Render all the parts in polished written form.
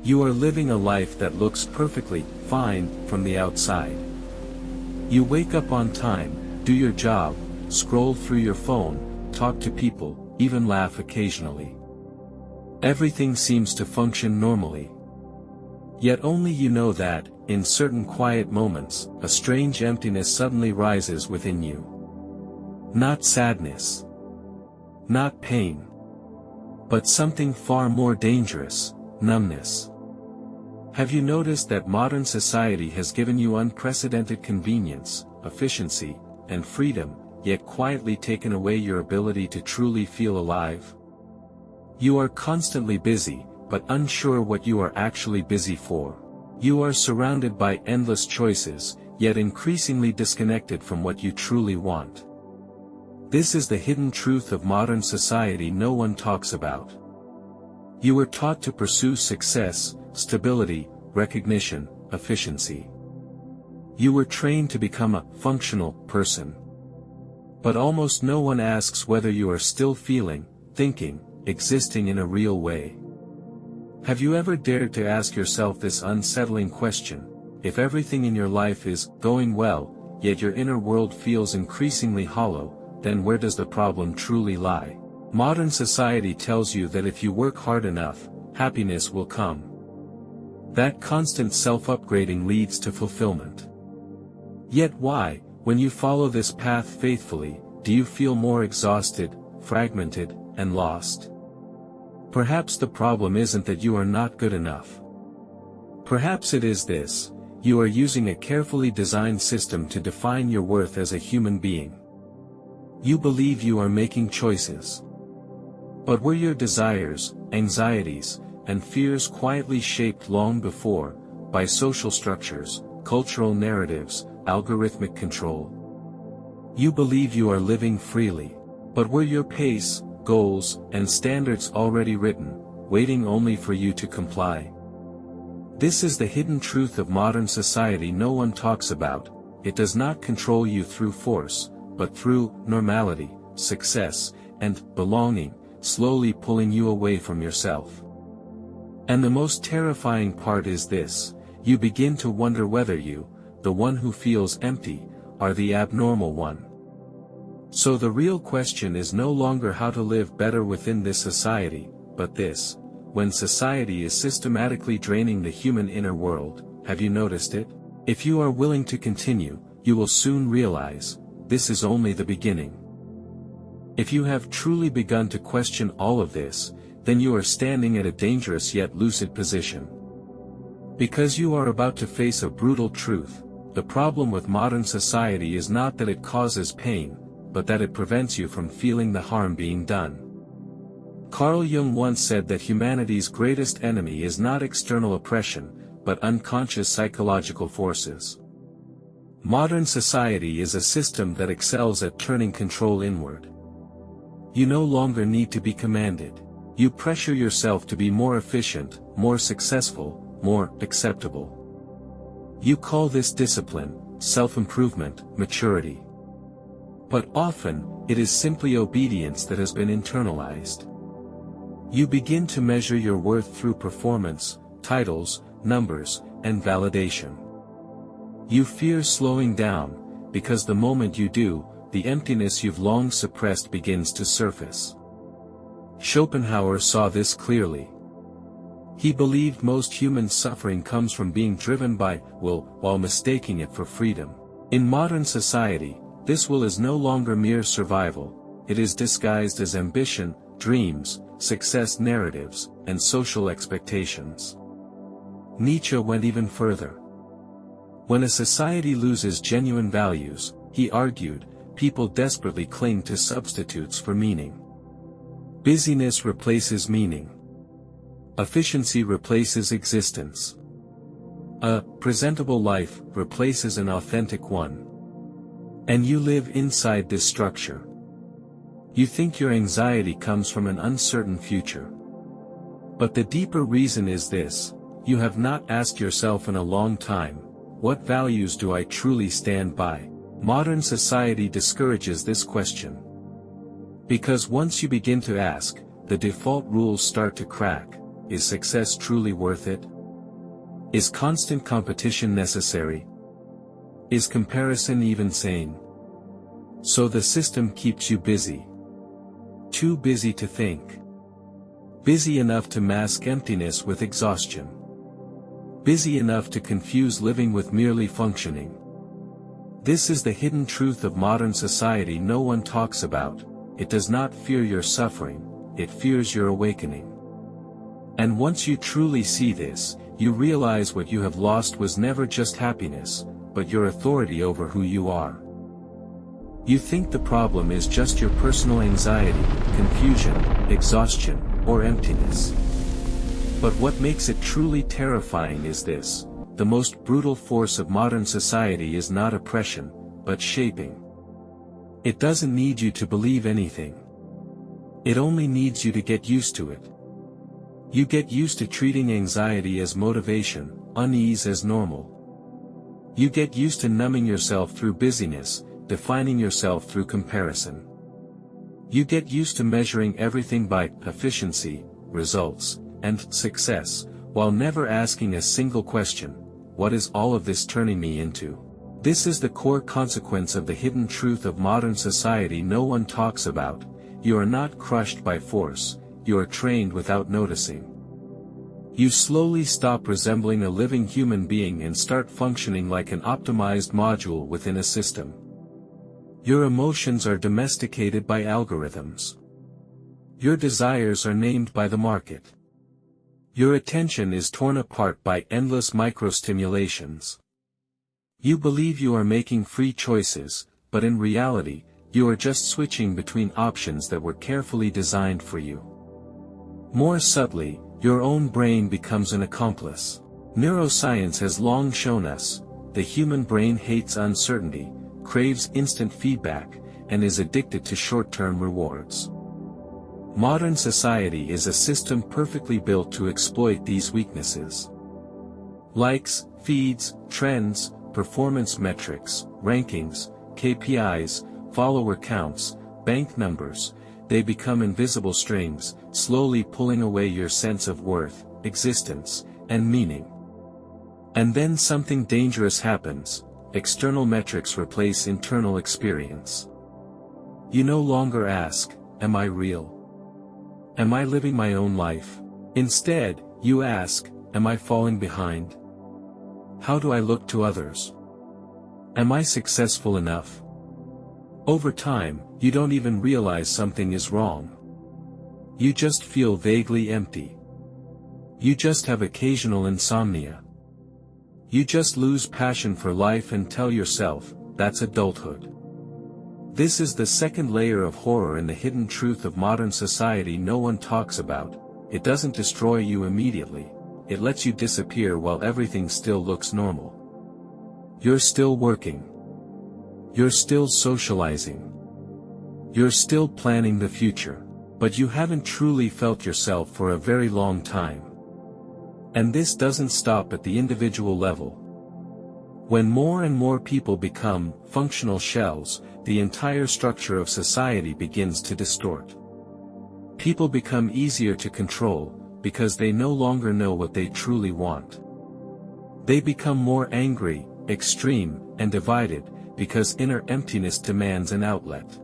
You are living a life that looks perfectly fine from the outside. You wake up on time, do your job, scroll through your phone, talk to people, even laugh occasionally. Everything seems to function normally. Yet only you know that, in certain quiet moments, a strange emptiness suddenly rises within you. Not sadness. Not pain. But something far more dangerous, numbness. Have you noticed that modern society has given you unprecedented convenience, efficiency, and freedom, yet quietly taken away your ability to truly feel alive? You are constantly busy, but unsure what you are actually busy for. You are surrounded by endless choices, yet increasingly disconnected from what you truly want. This is the hidden truth of modern society no one talks about. You were taught to pursue success, stability, recognition, efficiency. You were trained to become a functional person. But almost no one asks whether you are still feeling, thinking, existing in a real way. Have you ever dared to ask yourself this unsettling question? If everything in your life is going well, yet your inner world feels increasingly hollow, then where does the problem truly lie? Modern society tells you that if you work hard enough, happiness will come. That constant self-upgrading leads to fulfillment. Yet why, when you follow this path faithfully, do you feel more exhausted, fragmented, and lost? Perhaps the problem isn't that you are not good enough. Perhaps it is this: you are using a carefully designed system to define your worth as a human being. You believe you are making choices. But were your desires, anxieties, and fears quietly shaped long before, by social structures, cultural narratives, algorithmic control? You believe you are living freely. But were your pace, goals, and standards already written, waiting only for you to comply? This is the hidden truth of modern society no one talks about. It does not control you through force, but through normality, success, and belonging, slowly pulling you away from yourself. And the most terrifying part is this: you begin to wonder whether you, the one who feels empty, are the abnormal one. So the real question is no longer how to live better within this society, but this: when society is systematically draining the human inner world, have you noticed it? If you are willing to continue, you will soon realize, this is only the beginning. If you have truly begun to question all of this, then you are standing at a dangerous yet lucid position. Because you are about to face a brutal truth: the problem with modern society is not that it causes pain, but that it prevents you from feeling the harm being done. Carl Jung once said that humanity's greatest enemy is not external oppression, but unconscious psychological forces. Modern society is a system that excels at turning control inward. You no longer need to be commanded. You pressure yourself to be more efficient, more successful, more acceptable. You call this discipline, self-improvement, maturity. But often, it is simply obedience that has been internalized. You begin to measure your worth through performance, titles, numbers, and validation. You fear slowing down, because the moment you do, the emptiness you've long suppressed begins to surface. Schopenhauer saw this clearly. He believed most human suffering comes from being driven by will, while mistaking it for freedom. In modern society, this will is no longer mere survival, it is disguised as ambition, dreams, success narratives, and social expectations. Nietzsche went even further. When a society loses genuine values, he argued, people desperately cling to substitutes for meaning. Busyness replaces meaning. Efficiency replaces existence. A presentable life replaces an authentic one. And you live inside this structure. You think your anxiety comes from an uncertain future. But the deeper reason is this: you have not asked yourself in a long time, what values do I truly stand by? Modern society discourages this question. Because once you begin to ask, the default rules start to crack. is success truly worth it? Is constant competition necessary? Is comparison even sane? So the system keeps you busy. Too busy to think. Busy enough to mask emptiness with exhaustion. Busy enough to confuse living with merely functioning. This is the hidden truth of modern society no one talks about. It does not fear your suffering, it fears your awakening. And once you truly see this, you realize what you have lost was never just happiness, but your authority over who you are. You think the problem is just your personal anxiety, confusion, exhaustion, or emptiness. But what makes it truly terrifying is this: the most brutal force of modern society is not oppression, but shaping. It doesn't need you to believe anything. It only needs you to get used to it. You get used to treating anxiety as motivation, unease as normal. You get used to numbing yourself through busyness, defining yourself through comparison. You get used to measuring everything by efficiency, results, and success, while never asking a single question: what is all of this turning me into? This is the core consequence of the hidden truth of modern society no one talks about. You are not crushed by force, you are trained without noticing. You slowly stop resembling a living human being and start functioning like an optimized module within a system. Your emotions are domesticated by algorithms. Your desires are named by the market. Your attention is torn apart by endless microstimulations. You believe you are making free choices, but in reality, you are just switching between options that were carefully designed for you. More subtly, your own brain becomes an accomplice. Neuroscience has long shown us, the human brain hates uncertainty, craves instant feedback, and is addicted to short-term rewards. Modern society is a system perfectly built to exploit these weaknesses. Likes, feeds, trends, performance metrics, rankings, KPIs, follower counts, bank numbers, they become invisible strings, slowly pulling away your sense of worth, existence, and meaning. And then something dangerous happens: external metrics replace internal experience. You no longer ask, am I real? Am I living my own life? Instead, you ask, am I falling behind? How do I look to others? Am I successful enough? Over time, you don't even realize something is wrong. You just feel vaguely empty. You just have occasional insomnia. You just lose passion for life and tell yourself, that's adulthood. This is the second layer of horror in the hidden truth of modern society no one talks about. It doesn't destroy you immediately, it lets you disappear while everything still looks normal. You're still working. You're still socializing. You're still planning the future. But you haven't truly felt yourself for a very long time. And this doesn't stop at the individual level. When more and more people become functional shells, the entire structure of society begins to distort. People become easier to control, because they no longer know what they truly want. They become more angry, extreme, and divided, because inner emptiness demands an outlet.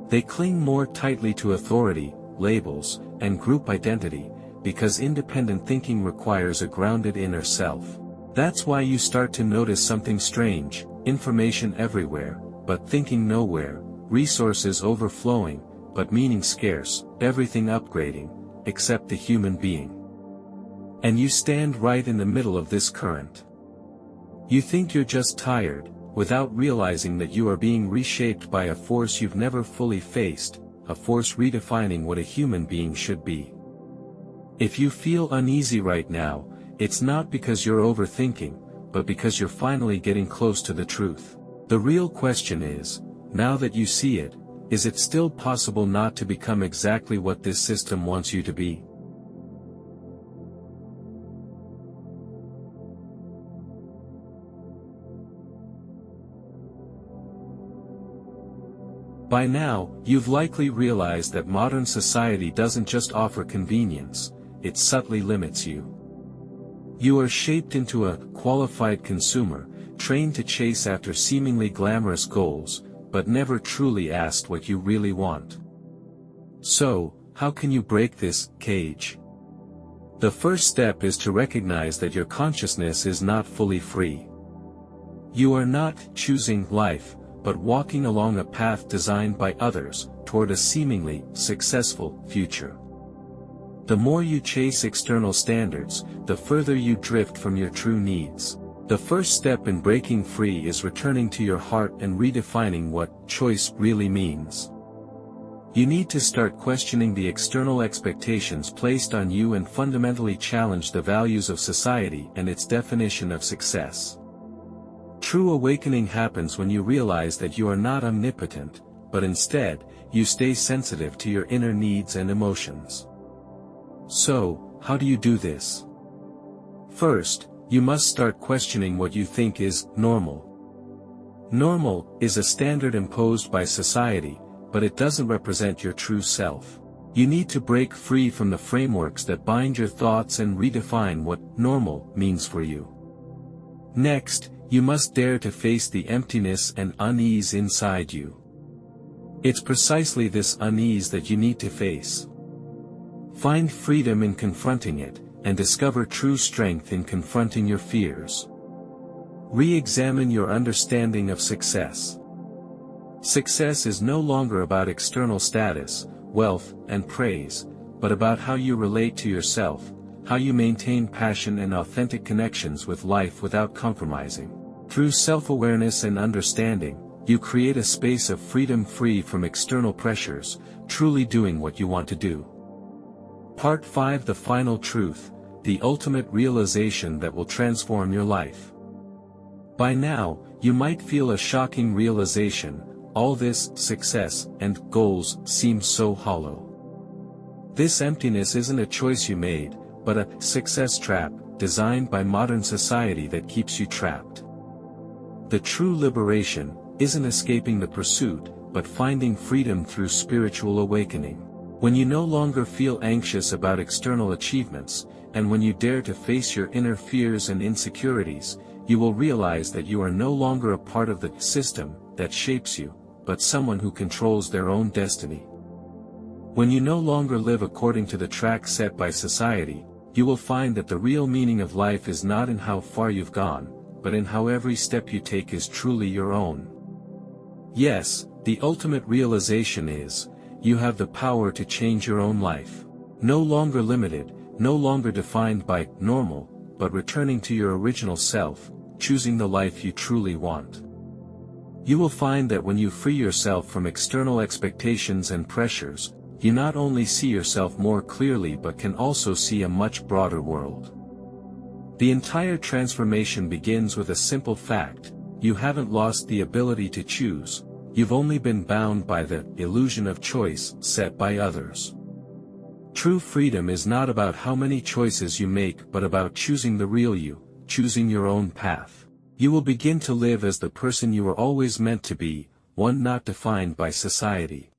They cling more tightly to authority, labels, and group identity, because independent thinking requires a grounded inner self. That's why you start to notice something strange: information everywhere, but thinking nowhere, resources overflowing, but meaning scarce, everything upgrading, except the human being. And you stand right in the middle of this current. You think you're just tired, without realizing that you are being reshaped by a force you've never fully faced, a force redefining what a human being should be. If you feel uneasy right now, it's not because you're overthinking, but because you're finally getting close to the truth. The real question is, now that you see it, is it still possible not to become exactly what this system wants you to be? By now, you've likely realized that modern society doesn't just offer convenience, it subtly limits you. You are shaped into a qualified consumer, trained to chase after seemingly glamorous goals, but never truly asked what you really want. So, how can you break this cage? The first step is to recognize that your consciousness is not fully free. You are not choosing life, but walking along a path designed by others, toward a seemingly successful future. The more you chase external standards, the further you drift from your true needs. The first step in breaking free is returning to your heart and redefining what choice really means. You need to start questioning the external expectations placed on you and fundamentally challenge the values of society and its definition of success. True awakening happens when you realize that you are not omnipotent, but instead, you stay sensitive to your inner needs and emotions. So, how do you do this? First, you must start questioning what you think is normal. Normal is a standard imposed by society, but it doesn't represent your true self. You need to break free from the frameworks that bind your thoughts and redefine what normal means for you. Next, you must dare to face the emptiness and unease inside you. It's precisely this unease that you need to face. Find freedom in confronting it, and discover true strength in confronting your fears. Re-examine your understanding of success. Success is no longer about external status, wealth, and praise, but about how you relate to yourself, how you maintain passion and authentic connections with life without compromising. Through self-awareness and understanding, you create a space of freedom free from external pressures, truly doing what you want to do. Part 5: The Final Truth, the ultimate realization that will transform your life. By now, you might feel a shocking realization: all this success and goals seem so hollow. This emptiness isn't a choice you made, but a success trap, designed by modern society that keeps you trapped. The true liberation isn't escaping the pursuit, but finding freedom through spiritual awakening. When you no longer feel anxious about external achievements, and when you dare to face your inner fears and insecurities, you will realize that you are no longer a part of the system that shapes you, but someone who controls their own destiny. When you no longer live according to the track set by society, you will find that the real meaning of life is not in how far you've gone, but in how every step you take is truly your own. Yes, the ultimate realization is, you have the power to change your own life. No longer limited, no longer defined by normal, but returning to your original self, choosing the life you truly want. You will find that when you free yourself from external expectations and pressures, you not only see yourself more clearly but can also see a much broader world. The entire transformation begins with a simple fact: you haven't lost the ability to choose, you've only been bound by the illusion of choice set by others. True freedom is not about how many choices you make but about choosing the real you, choosing your own path. You will begin to live as the person you were always meant to be, one not defined by society.